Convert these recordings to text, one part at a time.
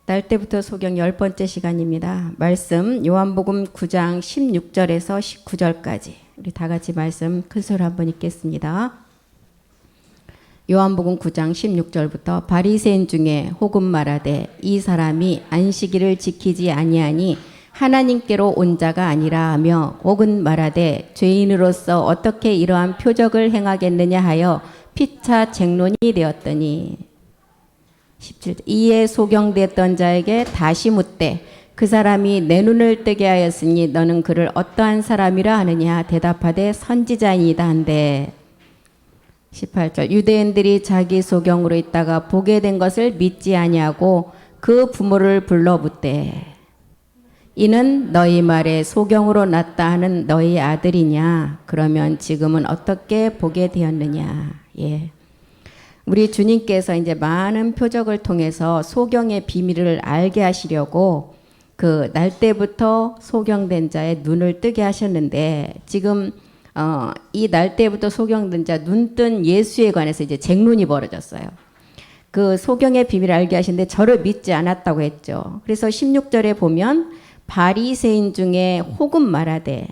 날 때부터 소경 10번째 시간입니다. 말씀 요한복음 9장 16절에서 19절까지 우리 다 같이 말씀 큰 소리 한번 읽겠습니다. 요한복음 9장 16절부터 바리새인 중에 혹은 말하되 이 사람이 안식일을 지키지 아니하니 하나님께로 온 자가 아니라 하며 혹은 말하되 죄인으로서 어떻게 이러한 표적을 행하겠느냐 하여 피차 쟁론이 되었더니 17절 이에 소경되었던 자에게 다시 묻되 그 사람이 내 눈을 뜨게 하였으니 너는 그를 어떠한 사람이라 하느냐 대답하되 선지자이다 한데 18절 유대인들이 자기 소경으로 있다가 보게 된 것을 믿지 아니하고 그 부모를 불러 묻되 이는 너희 말에 소경으로 났다 하는 너희 아들이냐 그러면 지금은 어떻게 보게 되었느냐. 예. 우리 주님께서 이제 많은 표적을 통해서 소경의 비밀을 알게 하시려고 그 날 때부터 소경된 자의 눈을 뜨게 하셨는데 지금 이 날 때부터 소경된 자 눈뜬 예수에 관해서 이제 쟁론이 벌어졌어요. 그 소경의 비밀을 알게 하시는데 저를 믿지 않았다고 했죠. 그래서 16절에 보면 바리새인 중에 혹은 말하되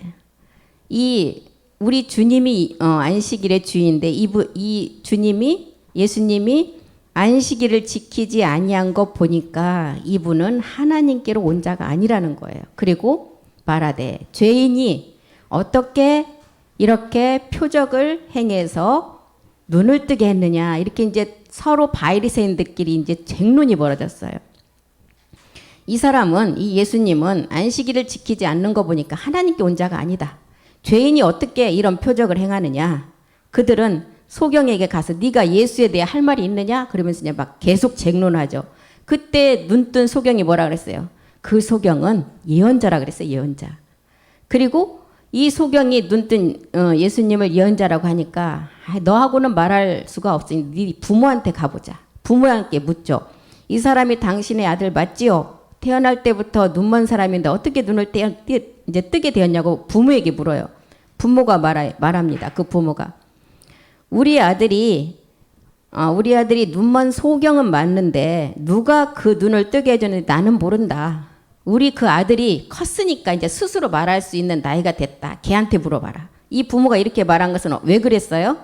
이 우리 주님이 안식일의 주인인데 이 주님이 예수님이 안식일을 지키지 아니한 것 보니까 이분은 하나님께로 온 자가 아니라는 거예요. 그리고 말하되 죄인이 어떻게 이렇게 표적을 행해서 눈을 뜨게 했느냐 이렇게 이제 서로 바리새인들끼리 이제 쟁론이 벌어졌어요. 이 사람은 이 예수님은 안식일을 지키지 않는 거 보니까 하나님께 온 자가 아니다. 죄인이 어떻게 이런 표적을 행하느냐. 그들은 소경에게 가서 네가 예수에 대해 할 말이 있느냐? 그러면서 이제 막 계속 쟁론하죠. 그때 눈뜬 소경이 뭐라 그랬어요? 그 소경은 예언자라 그랬어요. 예언자. 그리고 이 소경이 눈뜬 예수님을 예언자라고 하니까 너하고는 말할 수가 없으니 네 부모한테 가보자. 부모한테 묻죠. 이 사람이 당신의 아들 맞지요? 태어날 때부터 눈먼 사람인데 어떻게 눈을 이제 뜨게 되었냐고 부모에게 물어요. 부모가 말합니다. 그 부모가 우리 아들이 눈먼 소경은 맞는데 누가 그 눈을 뜨게 해줬는지 나는 모른다. 우리 그 아들이 컸으니까 이제 스스로 말할 수 있는 나이가 됐다. 걔한테 물어봐라. 이 부모가 이렇게 말한 것은 왜 그랬어요?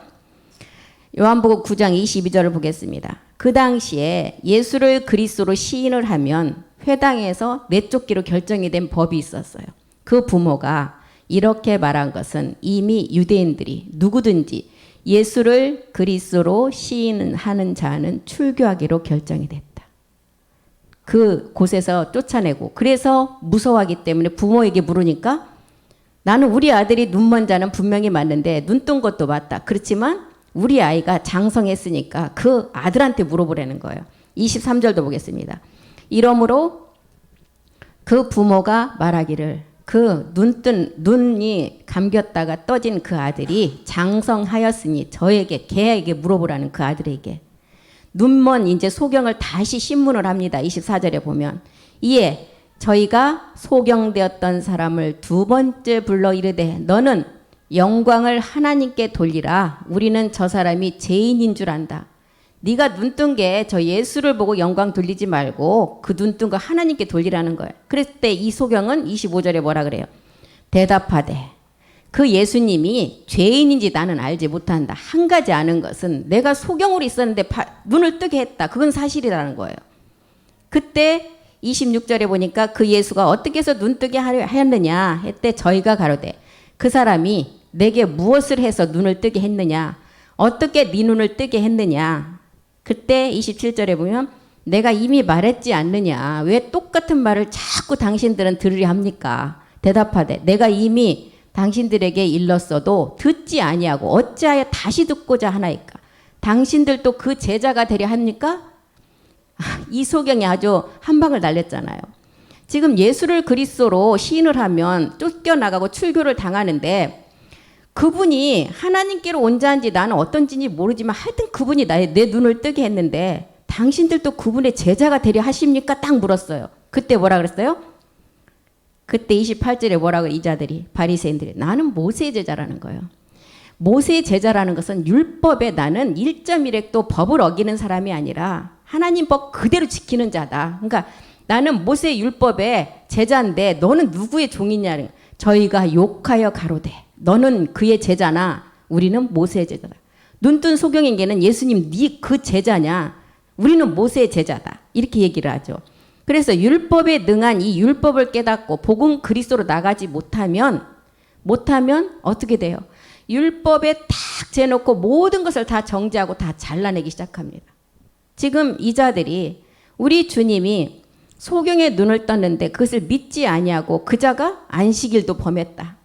요한복음 9장 22절을 보겠습니다. 그 당시에 예수를 그리스도로 시인을 하면 회당에서 내쫓기로 결정이 된 법이 있었어요. 그 부모가 이렇게 말한 것은 이미 유대인들이 누구든지 예수를 그리스도로 시인하는 자는 출교하기로 결정이 됐다. 그 곳에서 쫓아내고 그래서 무서워하기 때문에 부모에게 물으니까 나는 우리 아들이 눈먼 자는 분명히 맞는데 눈 뜬 것도 맞다. 그렇지만 우리 아이가 장성했으니까 그 아들한테 물어보라는 거예요. 23절도 보겠습니다. 이러므로 그 부모가 말하기를 그 눈이 감겼다가 떠진 그 아들이 장성하였으니 걔에게 물어보라는 그 아들에게 눈먼 이제 소경을 다시 신문을 합니다. 24절에 보면 이에 저희가 소경되었던 사람을 두 번째 불러 이르되 너는 영광을 하나님께 돌리라. 우리는 저 사람이 죄인인 줄 안다. 네가 눈뜬 게 저 예수를 보고 영광 돌리지 말고 그 눈뜬 거 하나님께 돌리라는 거예요. 그랬을 때 이 소경은 25절에 뭐라 그래요? 대답하되 그 예수님이 죄인인지 나는 알지 못한다. 한 가지 아는 것은 내가 소경으로 있었는데 눈을 뜨게 했다. 그건 사실이라는 거예요. 그때 26절에 보니까 그 예수가 어떻게 해서 눈 뜨게 하였느냐 했대 저희가 가로되 그 사람이 내게 무엇을 해서 눈을 뜨게 했느냐 어떻게 네 눈을 뜨게 했느냐. 그때 27절에 보면 내가 이미 말했지 않느냐. 왜 똑같은 말을 자꾸 당신들은 들으려 합니까? 대답하되 내가 이미 당신들에게 일렀어도 듣지 아니하고 어찌하여 다시 듣고자 하나이까. 당신들도 그 제자가 되려 합니까? 이 소경이 아주 한 방을 날렸잖아요. 지금 예수를 그리스도로 시인을 하면 쫓겨나가고 출교를 당하는데 그분이 하나님께로 온 자인지 나는 어떤지 모르지만 하여튼 그분이 내 눈을 뜨게 했는데 당신들도 그분의 제자가 되려 하십니까? 딱 물었어요. 그때 뭐라 그랬어요? 그때 28절에 뭐라고 이 자들이 바리새인들이 나는 모세의 제자라는 거예요. 모세의 제자라는 것은 율법에 나는 1.1획도 법을 어기는 사람이 아니라 하나님 법 그대로 지키는 자다. 그러니까 나는 모세 율법의 제자인데 너는 누구의 종이냐. 저희가 욕하여 가로되 너는 그의 제자나 우리는 모세의 제자다. 눈뜬 소경에게는 예수님 네 그 제자냐. 우리는 모세의 제자다. 이렇게 얘기를 하죠. 그래서 율법에 능한 이 율법을 깨닫고 복음 그리스도로 나가지 못하면 어떻게 돼요? 율법에 탁 재놓고 모든 것을 다 정죄하고 다 잘라내기 시작합니다. 지금 이 자들이 우리 주님이 소경의 눈을 떴는데 그것을 믿지 아니하고 그 자가 안식일도 범했다.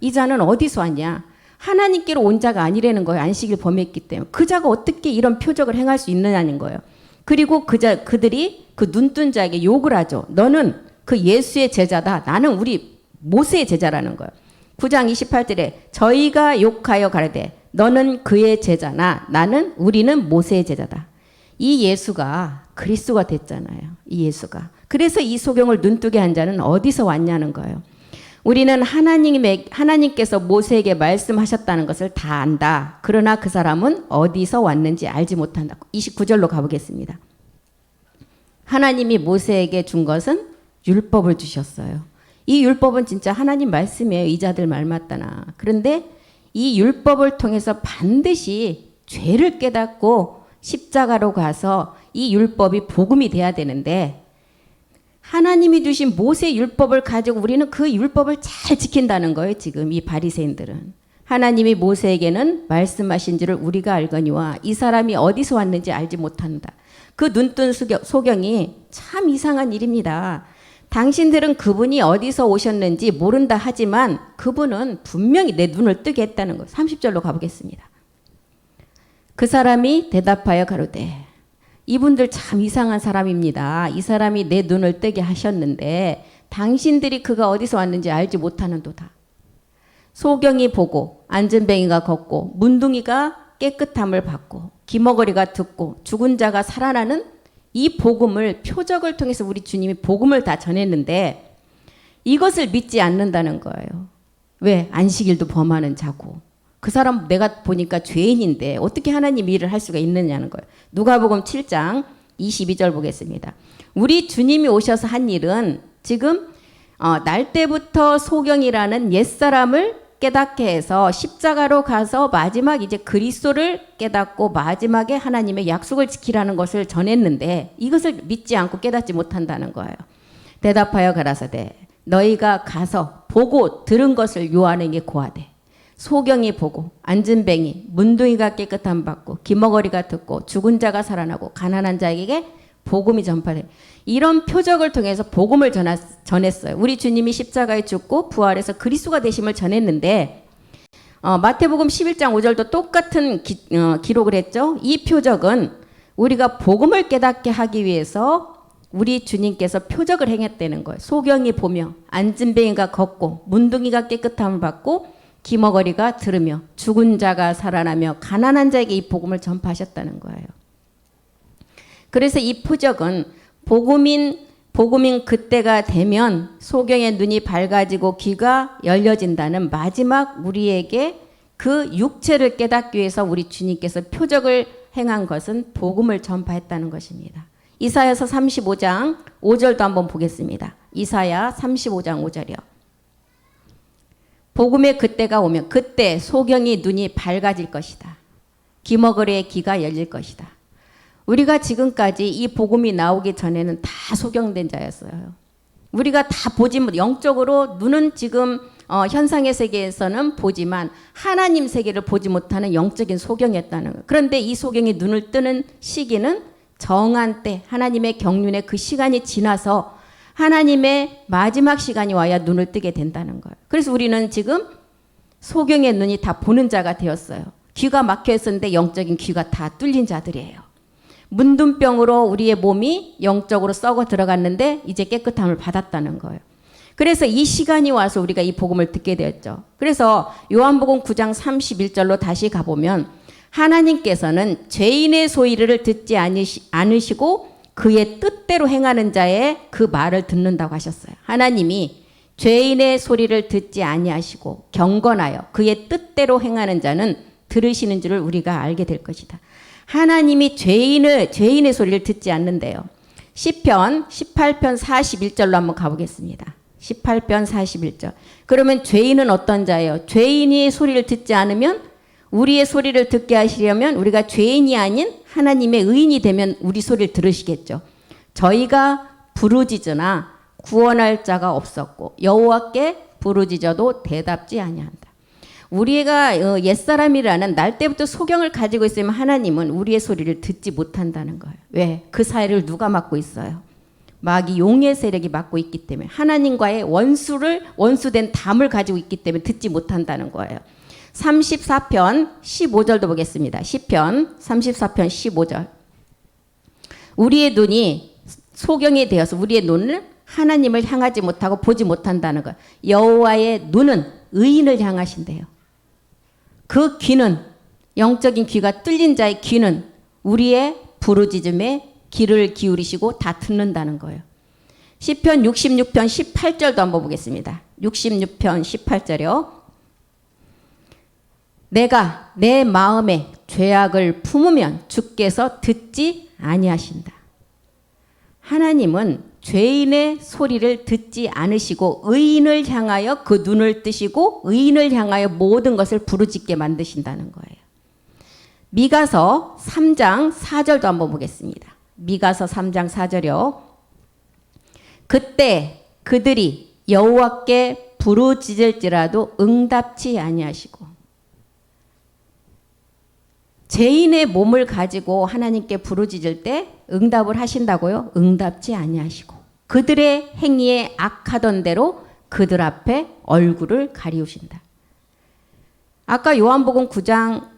이 자는 어디서 왔냐? 하나님께로 온 자가 아니라는 거예요. 안식일 범했기 때문에. 그 자가 어떻게 이런 표적을 행할 수 있느냐는 거예요. 그리고 그들이 그 눈뜬 자에게 욕을 하죠. 너는 그 예수의 제자다. 나는 우리 모세의 제자라는 거예요. 9장 28절에 저희가 욕하여 가로되 너는 그의 제자나 우리는 모세의 제자다. 이 예수가 그리스도가 됐잖아요. 이 예수가. 그래서 이 소경을 눈뜨게 한 자는 어디서 왔냐는 거예요. 우리는 하나님께서 모세에게 말씀하셨다는 것을 다 안다. 그러나 그 사람은 어디서 왔는지 알지 못한다. 29절로 가보겠습니다. 하나님이 모세에게 준 것은 율법을 주셨어요. 이 율법은 진짜 하나님 말씀이에요. 이자들 말 맞다나. 그런데 이 율법을 통해서 반드시 죄를 깨닫고 십자가로 가서 이 율법이 복음이 돼야 되는데 하나님이 주신 모세 율법을 가지고 우리는 그 율법을 잘 지킨다는 거예요. 지금 이 바리새인들은. 하나님이 모세에게는 말씀하신 줄을 우리가 알거니와 이 사람이 어디서 왔는지 알지 못한다. 그 눈뜬 소경이 참 이상한 일입니다. 당신들은 그분이 어디서 오셨는지 모른다 하지만 그분은 분명히 내 눈을 뜨게 했다는 거예요. 30절로 가보겠습니다. 그 사람이 대답하여 가로되 이분들 참 이상한 사람입니다. 이 사람이 내 눈을 뜨게 하셨는데 당신들이 그가 어디서 왔는지 알지 못하는도다. 소경이 보고 안전뱅이가 걷고 문둥이가 깨끗함을 받고 기머거리가 듣고 죽은 자가 살아나는 이 복음을 표적을 통해서 우리 주님이 복음을 다 전했는데 이것을 믿지 않는다는 거예요. 왜? 안식일도 범하는 자고 그 사람 내가 보니까 죄인인데 어떻게 하나님 일을 할 수가 있느냐는 거예요. 누가복음 7장 22절 보겠습니다. 우리 주님이 오셔서 한 일은 지금 날 때부터 소경이라는 옛사람을 깨닫게 해서 십자가로 가서 마지막 이제 그리스도를 깨닫고 마지막에 하나님의 약속을 지키라는 것을 전했는데 이것을 믿지 않고 깨닫지 못한다는 거예요. 대답하여 가라사대 너희가 가서 보고 들은 것을 요한에게 고하되 소경이 보고 안진뱅이 문둥이가 깨끗함 받고 기머거리가 듣고 죽은 자가 살아나고 가난한 자에게 복음이 전파돼. 이런 표적을 통해서 복음을 전했어요. 우리 주님이 십자가에 죽고 부활해서 그리스도가 되심을 전했는데 마태복음 11장 5절도 똑같은 기록을 했죠. 이 표적은 우리가 복음을 깨닫게 하기 위해서 우리 주님께서 표적을 행했다는 거예요. 소경이 보며 안진뱅이가 걷고 문둥이가 깨끗함을 받고 기머거리가 들으며 죽은 자가 살아나며 가난한 자에게 이 복음을 전파하셨다는 거예요. 그래서 이 표적은 복음인 그때가 되면 소경의 눈이 밝아지고 귀가 열려진다는 마지막 우리에게 그 육체를 깨닫기 위해서 우리 주님께서 표적을 행한 것은 복음을 전파했다는 것입니다. 이사야서 35장 5절도 한번 보겠습니다. 이사야 35장 5절이요. 복음의 그때가 오면 그때 소경이 눈이 밝아질 것이다. 기머거리의 귀가 열릴 것이다. 우리가 지금까지 이 복음이 나오기 전에는 다 소경된 자였어요. 우리가 다 보지 못, 영적으로 눈은 지금 현상의 세계에서는 보지만 하나님 세계를 보지 못하는 영적인 소경이었다는 거예요. 그런데 이 소경이 눈을 뜨는 시기는 정한 때 하나님의 경륜의 그 시간이 지나서 하나님의 마지막 시간이 와야 눈을 뜨게 된다는 거예요. 그래서 우리는 지금 소경의 눈이 다 보는 자가 되었어요. 귀가 막혀 있었는데 영적인 귀가 다 뚫린 자들이에요. 문둥병으로 우리의 몸이 영적으로 썩어 들어갔는데 이제 깨끗함을 받았다는 거예요. 그래서 이 시간이 와서 우리가 이 복음을 듣게 되었죠. 그래서 요한복음 9장 31절로 다시 가보면 하나님께서는 죄인의 소리를 듣지 않으시고 그의 뜻대로 행하는 자의 그 말을 듣는다고 하셨어요. 하나님이 죄인의 소리를 듣지 아니하시고 경건하여 그의 뜻대로 행하는 자는 들으시는 줄을 우리가 알게 될 것이다. 하나님이 죄인의 소리를 듣지 않는데요. 시편 18편 41절로 한번 가보겠습니다. 18편 41절. 그러면 죄인은 어떤 자예요? 죄인이 소리를 듣지 않으면 우리의 소리를 듣게 하시려면 우리가 죄인이 아닌 하나님의 의인이 되면 우리 소리를 들으시겠죠. 저희가 부르짖으나 구원할 자가 없었고 여호와께 부르짖어도 대답지 아니한다. 우리가 옛사람이라는 날 때부터 소경을 가지고 있으면 하나님은 우리의 소리를 듣지 못한다는 거예요. 왜? 그 사이를 누가 막고 있어요? 마귀 용의 세력이 막고 있기 때문에 하나님과의 원수된 담을 가지고 있기 때문에 듣지 못한다는 거예요. 34편 15절도 보겠습니다. 시편 34편 15절. 우리의 눈이 소경이 되어서 우리의 눈을 하나님을 향하지 못하고 보지 못한다는 거예요. 여호와의 눈은 의인을 향하신대요. 그 귀는 영적인 귀가 뚫린 자의 귀는 우리의 부르짖음에 귀를 기울이시고 다 듣는다는 거예요. 시편 66편 18절도 한번 보겠습니다. 66편 18절이요. 내가 내 마음에 죄악을 품으면 주께서 듣지 아니하신다. 하나님은 죄인의 소리를 듣지 않으시고 의인을 향하여 그 눈을 뜨시고 의인을 향하여 모든 것을 부르짖게 만드신다는 거예요. 미가서 3장 4절도 한번 보겠습니다. 미가서 3장 4절이요. 그때 그들이 여호와께 부르짖을지라도 응답치 아니하시고. 죄인의 몸을 가지고 하나님께 부르짖을 때 응답을 하신다고요? 응답지 아니하시고 그들의 행위에 악하던 대로 그들 앞에 얼굴을 가리우신다. 아까 요한복음 9장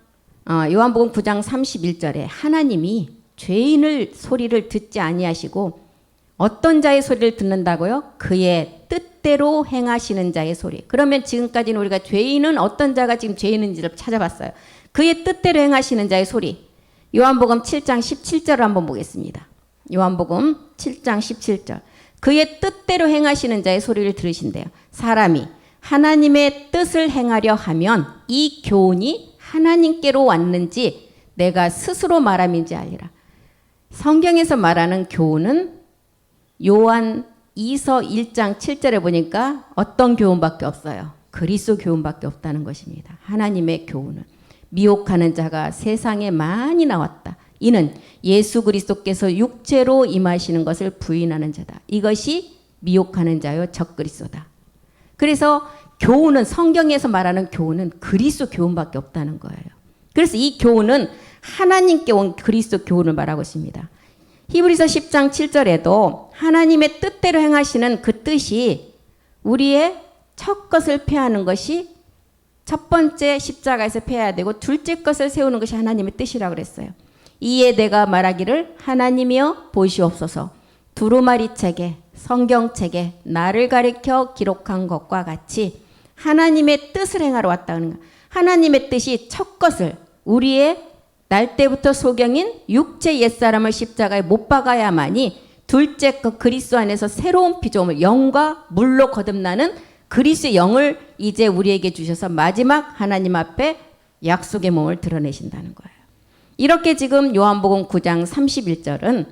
31절에 하나님이 죄인을 소리를 듣지 아니하시고 어떤 자의 소리를 듣는다고요? 그의 뜻대로 행하시는 자의 소리. 그러면 지금까지는 우리가 죄인은 어떤 자가 지금 죄인인지를 찾아봤어요. 그의 뜻대로 행하시는 자의 소리. 요한복음 7장 17절을 한번 보겠습니다. 요한복음 7장 17절. 그의 뜻대로 행하시는 자의 소리를 들으신대요. 사람이 하나님의 뜻을 행하려 하면 이 교훈이 하나님께로 왔는지 내가 스스로 말함인지 알리라. 성경에서 말하는 교훈은 요한 2서 1장 7절에 보니까 어떤 교훈밖에 없어요. 그리스도 교훈밖에 없다는 것입니다. 하나님의 교훈은. 미혹하는 자가 세상에 많이 나왔다. 이는 예수 그리스도께서 육체로 임하시는 것을 부인하는 자다. 이것이 미혹하는 자요 적그리스도다. 그래서 교훈은 성경에서 말하는 교훈은 그리스도 교훈밖에 없다는 거예요. 그래서 이 교훈은 하나님께 온 그리스도 교훈을 말하고 있습니다. 히브리서 10장 7절에도 하나님의 뜻대로 행하시는 그 뜻이 우리의 첫 것을 폐하는 것이 첫 번째 십자가에서 폐해야 되고 둘째 것을 세우는 것이 하나님의 뜻이라고 그랬어요. 이에 내가 말하기를 하나님이여 보시옵소서 두루마리 책에 성경책에 나를 가리켜 기록한 것과 같이 하나님의 뜻을 행하러 왔다는 거예요. 하나님의 뜻이 첫 것을 우리의 날 때부터 소경인 육체 옛사람을 십자가에 못 박아야만이 둘째 것 그리스도 안에서 새로운 피조물 영과 물로 거듭나는 그리스도의 영을 이제 우리에게 주셔서 마지막 하나님 앞에 약속의 몸을 드러내신다는 거예요. 이렇게 지금 요한복음 9장 31절은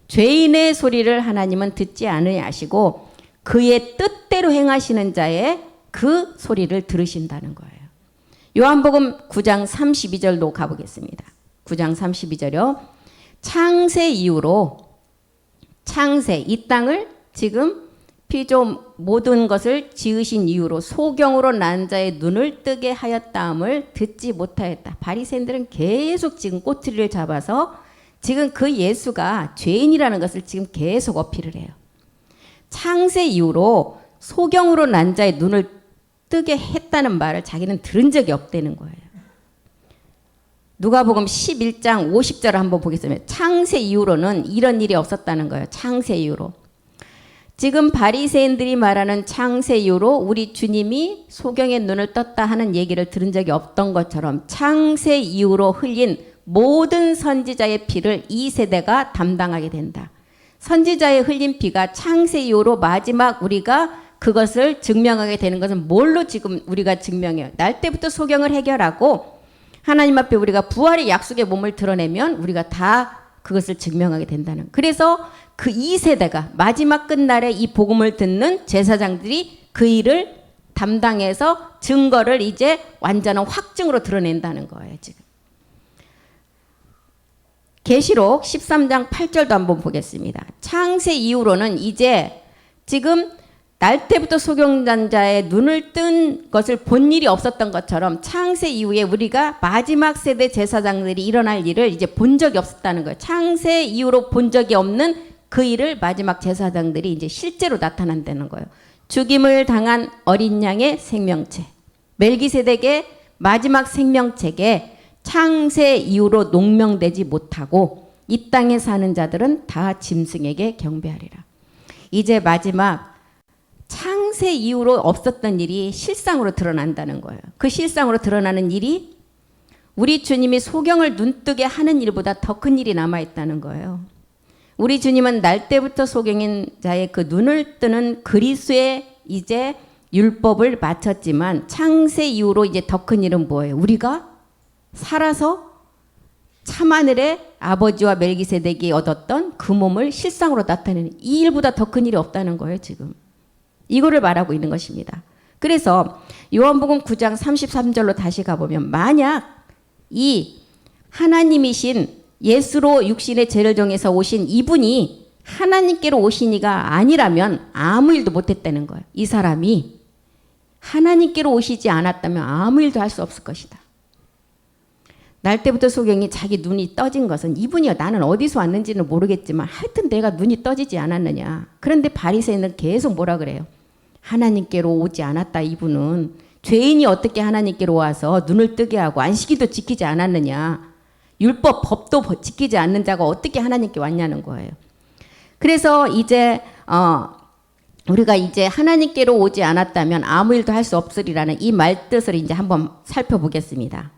죄인의 소리를 하나님은 듣지 않으시고 그의 뜻대로 행하시는 자의 그 소리를 들으신다는 거예요. 요한복음 9장 32절도 가보겠습니다. 9장 32절이요. 창세 이후로 이 땅을 지금 피조 모든 것을 지으신 이유로 소경으로 난 자의 눈을 뜨게 하였다함을 듣지 못하였다. 바리새인들은 계속 지금 꼬투리를 잡아서 지금 그 예수가 죄인이라는 것을 지금 계속 어필을 해요. 창세 이후로 소경으로 난 자의 눈을 뜨게 했다는 말을 자기는 들은 적이 없다는 거예요. 누가복음 11장 50절을 한번 보겠습니다. 창세 이후로는 이런 일이 없었다는 거예요. 창세 이후로. 지금 바리새인들이 말하는 창세 이후로 우리 주님이 소경의 눈을 떴다 하는 얘기를 들은 적이 없던 것처럼 창세 이후로 흘린 모든 선지자의 피를 이 세대가 담당하게 된다. 선지자의 흘린 피가 창세 이후로 마지막 우리가 그것을 증명하게 되는 것은 뭘로 지금 우리가 증명해요? 날 때부터 소경을 해결하고 하나님 앞에 우리가 부활의 약속의 몸을 드러내면 우리가 다 그것을 증명하게 된다는. 그래서 그 2세대가 마지막 끝날에 이 복음을 듣는 제사장들이 그 일을 담당해서 증거를 이제 완전한 확증으로 드러낸다는 거예요. 지금 계시록 13장 8절도 한번 보겠습니다. 창세 이후로는 이제 지금 날 때부터 소경단자의 눈을 뜬 것을 본 일이 없었던 것처럼 창세 이후에 우리가 마지막 세대 제사장들이 일어날 일을 이제 본 적이 없었다는 거예요. 창세 이후로 본 적이 없는 그 일을 마지막 제사장들이 이제 실제로 나타난다는 거예요. 죽임을 당한 어린 양의 생명체, 멜기세덱의 마지막 생명체에 창세 이후로 농명되지 못하고 이 땅에 사는 자들은 다 짐승에게 경배하리라. 이제 마지막 창세 이후로 없었던 일이 실상으로 드러난다는 거예요. 그 실상으로 드러나는 일이 우리 주님이 소경을 눈뜨게 하는 일보다 더 큰 일이 남아있다는 거예요. 우리 주님은 날 때부터 소경인 자의 그 눈을 뜨는 그리스도의 이제 율법을 마쳤지만 창세 이후로 이제 더 큰 일은 뭐예요? 우리가 살아서 참하늘의 아버지와 멜기세덱이 얻었던 그 몸을 실상으로 나타내는 이 일보다 더 큰 일이 없다는 거예요. 지금 이거를 말하고 있는 것입니다. 그래서 요한복음 9장 33절로 다시 가보면 만약 이 하나님이신 예수로 육신의 죄를 정해서 오신 이분이 하나님께로 오신 이가 아니라면 아무 일도 못했다는 거예요. 이 사람이 하나님께로 오시지 않았다면 아무 일도 할 수 없을 것이다. 날 때부터 소경이 자기 눈이 떠진 것은 이분이요, 나는 어디서 왔는지는 모르겠지만 하여튼 내가 눈이 떠지지 않았느냐. 그런데 바리새인은 계속 뭐라 그래요? 하나님께로 오지 않았다. 이분은 죄인이 어떻게 하나님께로 와서 눈을 뜨게 하고 안식일도 지키지 않았느냐. 율법 법도 지키지 않는 자가 어떻게 하나님께 왔냐는 거예요. 그래서 이제 우리가 이제 하나님께로 오지 않았다면 아무 일도 할 수 없으리라는 이 말뜻을 이제 한번 살펴보겠습니다.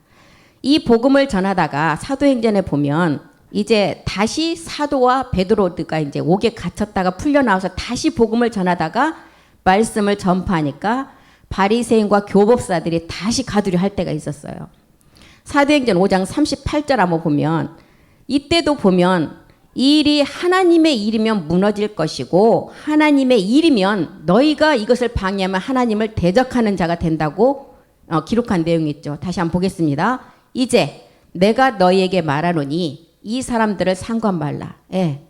이 복음을 전하다가 사도행전에 보면 이제 다시 사도와 베드로가 이제 옥에 갇혔다가 풀려나와서 다시 복음을 전하다가 말씀을 전파하니까 바리새인과 교법사들이 다시 가두려 할 때가 있었어요. 사도행전 5장 38절 한번 보면 이때도 보면 이 일이 하나님의 일이면 무너질 것이고 하나님의 일이면 너희가 이것을 방해하면 하나님을 대적하는 자가 된다고 기록한 내용이 있죠. 다시 한번 보겠습니다. 이제 내가 너희에게 말하노니 이 사람들을 상관 말라. 예.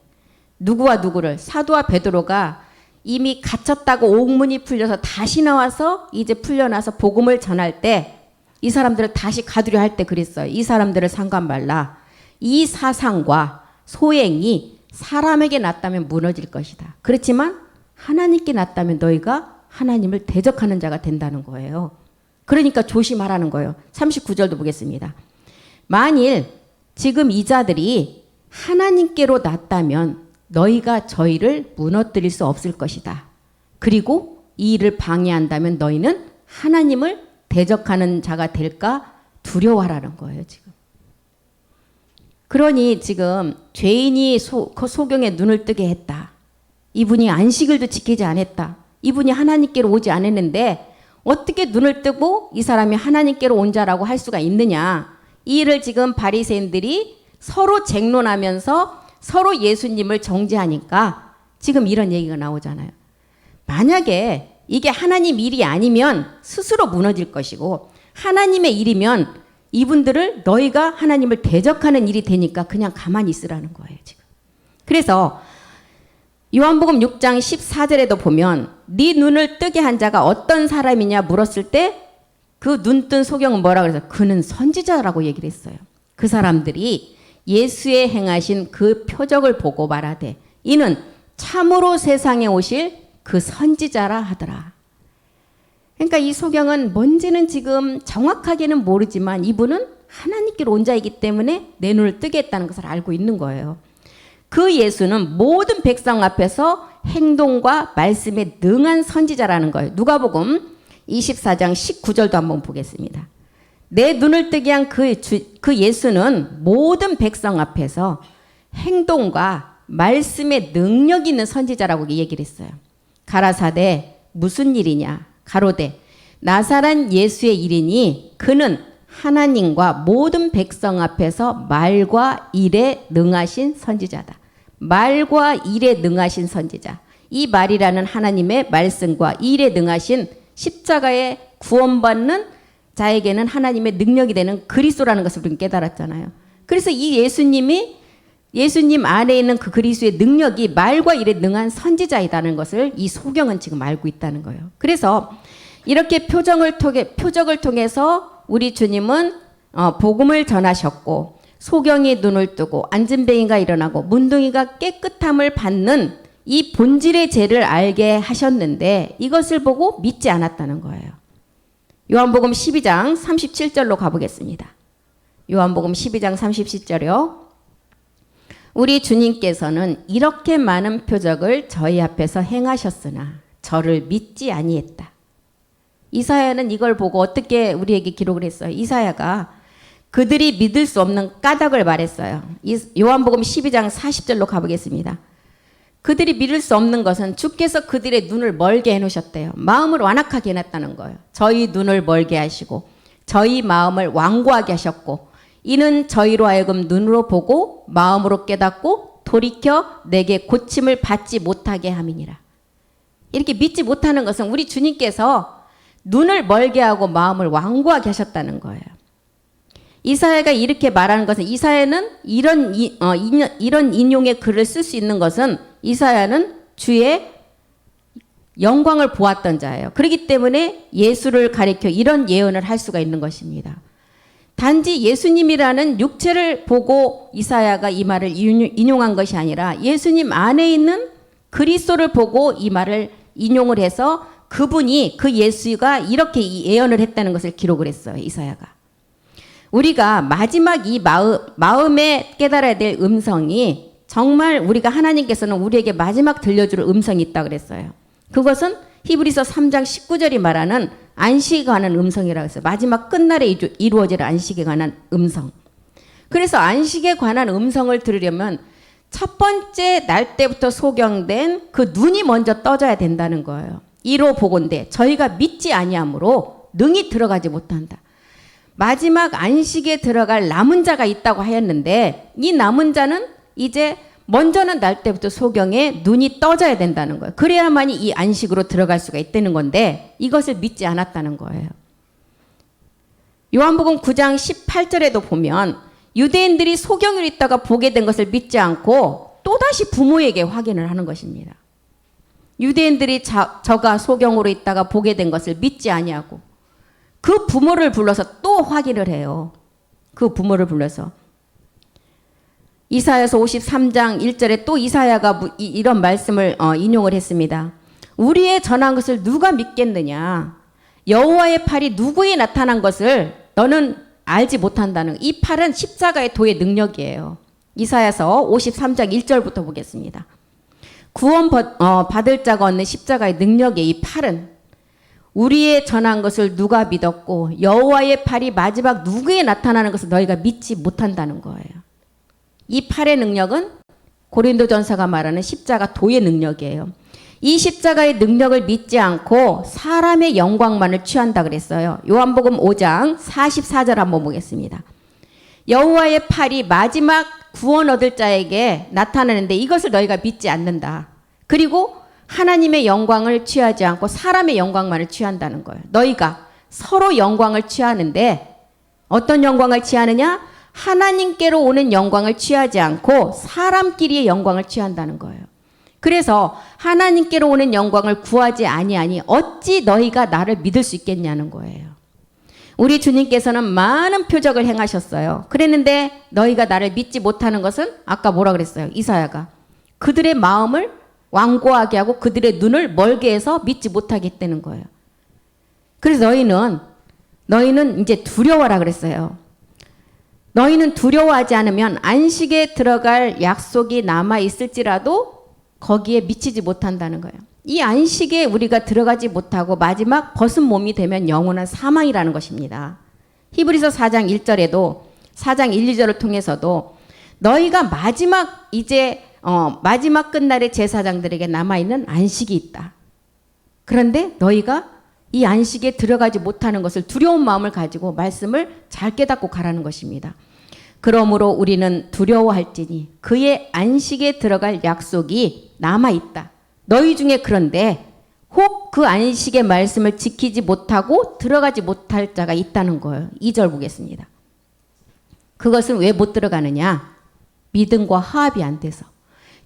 누구와 누구를? 사도와 베드로가 이미 갇혔다고 옥문이 풀려서 다시 나와서 이제 풀려나서 복음을 전할 때 이 사람들을 다시 가두려 할 때 그랬어요. 이 사람들을 상관 말라. 이 사상과 소행이 사람에게 났다면 무너질 것이다. 그렇지만 하나님께 났다면 너희가 하나님을 대적하는 자가 된다는 거예요. 그러니까 조심하라는 거예요. 39절도 보겠습니다. 만일 지금 이 자들이 하나님께로 났다면 너희가 저희를 무너뜨릴 수 없을 것이다. 그리고 이 일을 방해한다면 너희는 하나님을 대적하는 자가 될까 두려워하라는 거예요. 지금. 그러니 지금 죄인이 소경의 눈을 뜨게 했다. 이분이 안식일도 지키지 않았다. 이분이 하나님께로 오지 않았는데 어떻게 눈을 뜨고 이 사람이 하나님께로 온 자라고 할 수가 있느냐. 이 일을 지금 바리새인들이 서로 쟁론하면서 서로 예수님을 정죄하니까 지금 이런 얘기가 나오잖아요. 만약에 이게 하나님 일이 아니면 스스로 무너질 것이고 하나님의 일이면 이분들을 너희가 하나님을 대적하는 일이 되니까 그냥 가만히 있으라는 거예요. 지금. 그래서 요한복음 6장 14절에도 보면 네 눈을 뜨게 한 자가 어떤 사람이냐 물었을 때 그 눈뜬 소경은 뭐라 그래서 그는 선지자라고 얘기를 했어요. 그 사람들이 예수의 행하신 그 표적을 보고 말하되 이는 참으로 세상에 오실 그 선지자라 하더라. 그러니까 이 소경은 뭔지는 지금 정확하게는 모르지만 이분은 하나님께로 온 자이기 때문에 내 눈을 뜨게 했다는 것을 알고 있는 거예요. 그 예수는 모든 백성 앞에서 행동과 말씀에 능한 선지자라는 거예요. 누가복음 24장 19절도 한번 보겠습니다. 내 눈을 뜨게 한 그 예수는 모든 백성 앞에서 행동과 말씀에 능력 있는 선지자라고 얘기를 했어요. 가라사대 무슨 일이냐 가로되 나사렛 예수의 일이니 그는 하나님과 모든 백성 앞에서 말과 일에 능하신 선지자다. 말과 일에 능하신 선지자. 이 말이라는 하나님의 말씀과 일에 능하신 십자가에 구원받는 자에게는 하나님의 능력이 되는 그리스도라는 것을 우리는 깨달았잖아요. 그래서 이 예수님 안에 있는 그 그리스도의 능력이 말과 일에 능한 선지자이다는 것을 이 소경은 지금 알고 있다는 거예요. 그래서 이렇게 표적을 통해서 우리 주님은 복음을 전하셨고, 소경이 눈을 뜨고 안진뱅이가 일어나고 문둥이가 깨끗함을 받는 이 본질의 죄를 알게 하셨는데 이것을 보고 믿지 않았다는 거예요. 요한복음 12장 37절로 가보겠습니다. 요한복음 12장 37절이요. 우리 주님께서는 이렇게 많은 표적을 저희 앞에서 행하셨으나 저를 믿지 아니했다. 이사야는 이걸 보고 어떻게 우리에게 기록을 했어요? 이사야가 그들이 믿을 수 없는 까닭을 말했어요. 요한복음 12장 40절로 가보겠습니다. 그들이 믿을 수 없는 것은 주께서 그들의 눈을 멀게 해놓으셨대요. 마음을 완악하게 해놨다는 거예요. 저희 눈을 멀게 하시고 저희 마음을 완고하게 하셨고, 이는 저희로 하여금 눈으로 보고 마음으로 깨닫고 돌이켜 내게 고침을 받지 못하게 함이니라. 이렇게 믿지 못하는 것은 우리 주님께서 눈을 멀게 하고 마음을 완고하게 하셨다는 거예요. 이사야가 이렇게 말하는 것은, 이사야는 이런 인용의 글을 쓸 수 있는 것은 이사야는 주의 영광을 보았던 자예요. 그렇기 때문에 예수를 가리켜 이런 예언을 할 수가 있는 것입니다. 단지 예수님이라는 육체를 보고 이사야가 이 말을 인용한 것이 아니라 예수님 안에 있는 그리스도를 보고 이 말을 인용을 해서 그분이, 그 예수가 이렇게 이 예언을 했다는 것을 기록을 했어요. 이사야가. 우리가 마지막 이 마음에 깨달아야 될 음성이, 정말 우리가 하나님께서는 우리에게 마지막 들려줄 음성이 있다 그랬어요. 그것은 히브리서 3장 19절이 말하는 안식에 관한 음성이라고 했어요. 마지막 끝날에 이루어질 안식에 관한 음성. 그래서 안식에 관한 음성을 들으려면 첫 번째 날 때부터 소경된 그 눈이 먼저 떠져야 된다는 거예요. 이로 보건대 저희가 믿지 아니하므로 능히 들어가지 못한다. 마지막 안식에 들어갈 남은 자가 있다고 하였는데, 이 남은 자는 이제 먼저는 날 때부터 소경에 눈이 떠져야 된다는 거예요. 그래야만이 이 안식으로 들어갈 수가 있다는 건데 이것을 믿지 않았다는 거예요. 요한복음 9장 18절에도 보면 유대인들이 소경으로 있다가 보게 된 것을 믿지 않고 또다시 부모에게 확인을 하는 것입니다. 유대인들이 저가 소경으로 있다가 보게 된 것을 믿지 아니하고 그 부모를 불러서 또 확인을 해요. 그 부모를 불러서. 이사야서 53장 1절에 또 이사야가 이런 말씀을 인용을 했습니다. 우리의 전한 것을 누가 믿겠느냐? 여호와의 팔이 누구에 나타난 것을 너는 알지 못한다는, 이 팔은 십자가의 도의 능력이에요. 이사야서 53장 1절부터 보겠습니다. 구원 받을 자가 없는 십자가의 능력의 이 팔은, 우리의 전한 것을 누가 믿었고 여호와의 팔이 마지막 누구에 나타나는 것을 너희가 믿지 못한다는 거예요. 이 팔의 능력은 고린도전서가 말하는 십자가 도의 능력이에요. 이 십자가의 능력을 믿지 않고 사람의 영광만을 취한다 그랬어요. 요한복음 5장 44절 한번 보겠습니다. 여호와의 팔이 마지막 구원 얻을 자에게 나타나는데 이것을 너희가 믿지 않는다. 그리고 하나님의 영광을 취하지 않고 사람의 영광만을 취한다는 거예요. 너희가 서로 영광을 취하는데 어떤 영광을 취하느냐? 하나님께로 오는 영광을 취하지 않고 사람끼리의 영광을 취한다는 거예요. 그래서 하나님께로 오는 영광을 구하지 아니하니 어찌 너희가 나를 믿을 수 있겠냐는 거예요. 우리 주님께서는 많은 표적을 행하셨어요. 그랬는데 너희가 나를 믿지 못하는 것은 아까 뭐라 그랬어요? 이사야가 그들의 마음을 완고하게 하고 그들의 눈을 멀게 해서 믿지 못하게 했다는 거예요. 그래서 너희는 이제 두려워라 그랬어요. 너희는 두려워하지 않으면 안식에 들어갈 약속이 남아 있을지라도 거기에 미치지 못한다는 거예요. 이 안식에 우리가 들어가지 못하고 마지막 벗은 몸이 되면 영원한 사망이라는 것입니다. 히브리서 4장 1절에도 4장 1, 2절을 통해서도 너희가 마지막 끝날의 제사장들에게 남아있는 안식이 있다. 그런데 너희가 이 안식에 들어가지 못하는 것을 두려운 마음을 가지고 말씀을 잘 깨닫고 가라는 것입니다. 그러므로 우리는 두려워할지니 그의 안식에 들어갈 약속이 남아있다. 너희 중에 그런데 혹 그 안식의 말씀을 지키지 못하고 들어가지 못할 자가 있다는 거예요. 2절 보겠습니다. 그것은 왜 못 들어가느냐? 믿음과 화합이 안 돼서.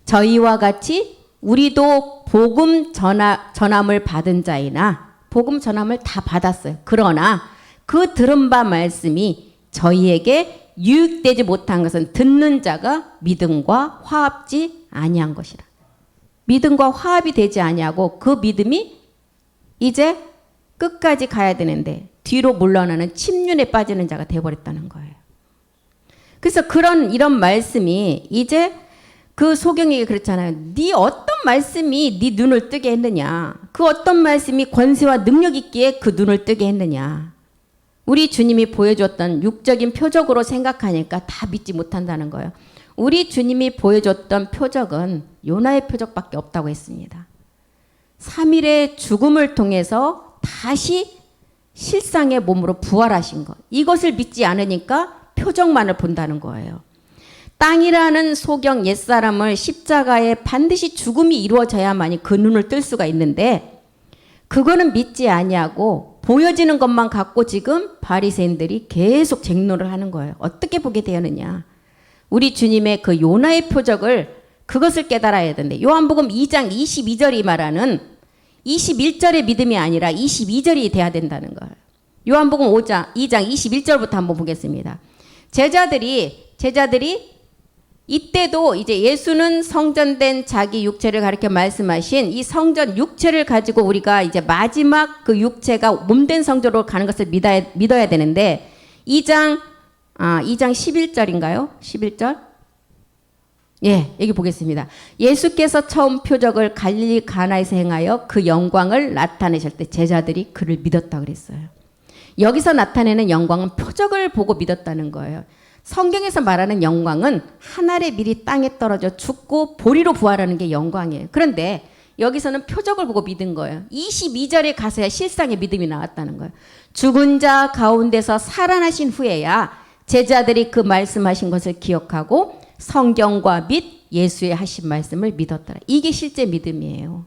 저희와 같이 우리도 복음 전함을 받은 자이나 복음 전함을 다 받았어요. 그러나 그 들은 바 말씀이 저희에게 유익되지 못한 것은 듣는 자가 믿음과 화합지 아니한 것이라. 믿음과 화합이 되지 아니하고 그 믿음이 이제 끝까지 가야 되는데 뒤로 물러나는 침륜에 빠지는 자가 되어버렸다는 거예요. 그래서 이런 말씀이 이제 그 소경에게 그렇잖아요. 네 어떤 말씀이 네 눈을 뜨게 했느냐. 그 어떤 말씀이 권세와 능력 있기에 그 눈을 뜨게 했느냐. 우리 주님이 보여줬던 육적인 표적으로 생각하니까 다 믿지 못한다는 거예요. 우리 주님이 보여줬던 표적은 요나의 표적밖에 없다고 했습니다. 3일의 죽음을 통해서 다시 실상의 몸으로 부활하신 것. 이것을 믿지 않으니까 표적만을 본다는 거예요. 땅이라는 소경 옛사람을 십자가에 반드시 죽음이 이루어져야만이 그 눈을 뜰 수가 있는데 그거는 믿지 아니하고 보여지는 것만 갖고 지금 바리새인들이 계속 쟁론을 하는 거예요. 어떻게 보게 되었느냐. 우리 주님의 그 요나의 표적을 그것을 깨달아야 되는데 요한복음 2장 22절이 말하는 21절의 믿음이 아니라 22절이 돼야 된다는 거예요. 요한복음 2장 21절부터 한번 보겠습니다. 제자들이 이때도 이제 예수는 성전된 자기 육체를 가리켜 말씀하신 이 성전 육체를 가지고 우리가 이제 마지막 그 육체가 몸된 성전으로 가는 것을 믿어야 되는데 2장 11절인가요? 11절? 예, 여기 보겠습니다. 예수께서 처음 표적을 갈릴리 가나에서 행하여 그 영광을 나타내실 때 제자들이 그를 믿었다 그랬어요. 여기서 나타내는 영광은 표적을 보고 믿었다는 거예요. 성경에서 말하는 영광은 하늘에 미리 땅에 떨어져 죽고 보리로 부활하는 게 영광이에요. 그런데 여기서는 표적을 보고 믿은 거예요. 22절에 가서야 실상의 믿음이 나왔다는 거예요. 죽은 자 가운데서 살아나신 후에야 제자들이 그 말씀하신 것을 기억하고 성경과 및 예수의 하신 말씀을 믿었더라. 이게 실제 믿음이에요.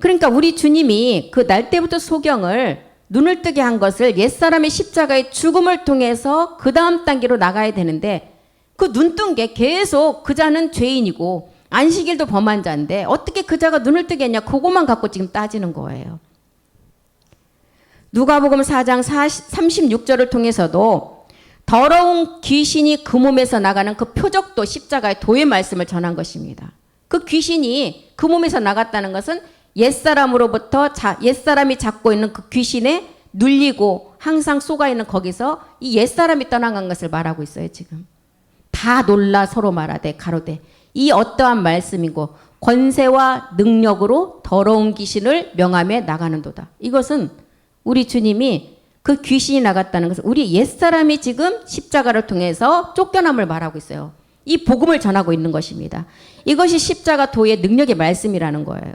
그러니까 우리 주님이 그 날 때부터 소경을 눈을 뜨게 한 것을 옛사람의 십자가의 죽음을 통해서 그 다음 단계로 나가야 되는데 그 눈 뜬 게 계속 그 자는 죄인이고 안식일도 범한 자인데 어떻게 그 자가 눈을 뜨게 했냐. 그것만 갖고 지금 따지는 거예요. 누가복음 4장 36절을 통해서도 더러운 귀신이 그 몸에서 나가는 그 표적도 십자가의 도의 말씀을 전한 것입니다. 그 귀신이 그 몸에서 나갔다는 것은 옛사람으로부터 옛사람이 잡고 있는 그 귀신에 눌리고 항상 속아있는 거기서 이 옛사람이 떠나간 것을 말하고 있어요. 지금 다 놀라 서로 말하되 가로되 이 어떠한 말씀이고 권세와 능력으로 더러운 귀신을 명하며 나가는도다. 이것은 우리 주님이 그 귀신이 나갔다는 것은 우리 옛사람이 지금 십자가를 통해서 쫓겨남을 말하고 있어요. 이 복음을 전하고 있는 것입니다. 이것이 십자가 도의 능력의 말씀이라는 거예요.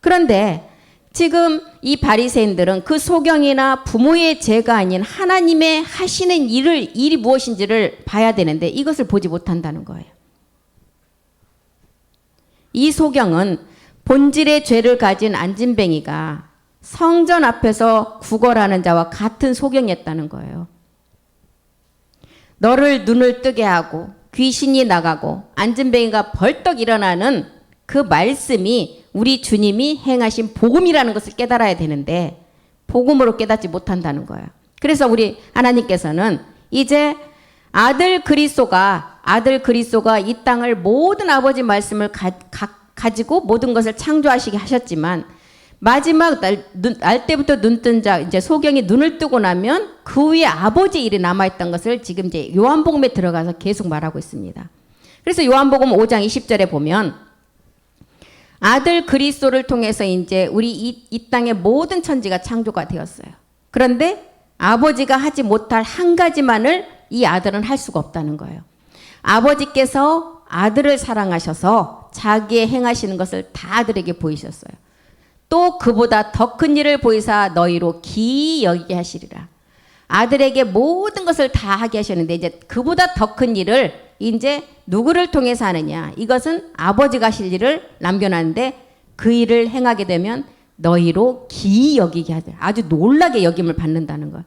그런데 지금 이 바리새인들은 그 소경이나 부모의 죄가 아닌 하나님의 하시는 일이 무엇인지를 봐야 되는데 이것을 보지 못한다는 거예요. 이 소경은 본질의 죄를 가진 안진뱅이가 성전 앞에서 구걸하는 자와 같은 소경이었다는 거예요. 너를 눈을 뜨게 하고 귀신이 나가고 안진뱅이가 벌떡 일어나는 그 말씀이 우리 주님이 행하신 복음이라는 것을 깨달아야 되는데 복음으로 깨닫지 못한다는 거예요. 그래서 우리 하나님께서는 이제 아들 그리스도가 이 땅을 모든 아버지 말씀을 가지고 모든 것을 창조하시게 하셨지만 마지막 날 때부터 눈뜬 자 이제 소경이 눈을 뜨고 나면 그 위에 아버지 일이 남아있던 것을 지금 이제 요한복음에 들어가서 계속 말하고 있습니다. 그래서 요한복음 5장 20절에 보면 아들 그리스도를 통해서 이제 우리 이 땅의 모든 천지가 창조가 되었어요. 그런데 아버지가 하지 못할 한 가지만을 이 아들은 할 수가 없다는 거예요. 아버지께서 아들을 사랑하셔서 자기의 행하시는 것을 다 아들에게 보이셨어요. 또 그보다 더 큰 일을 보이사 너희로 기이 여기게 하시리라. 아들에게 모든 것을 다 하게 하셨는데 이제 그보다 더 큰 일을 이제 누구를 통해서 하느냐. 이것은 아버지가 하실 일을 남겨놨는데 그 일을 행하게 되면 너희로 기이 여기게 하더라. 아주 놀라게 여김을 받는다는 거야.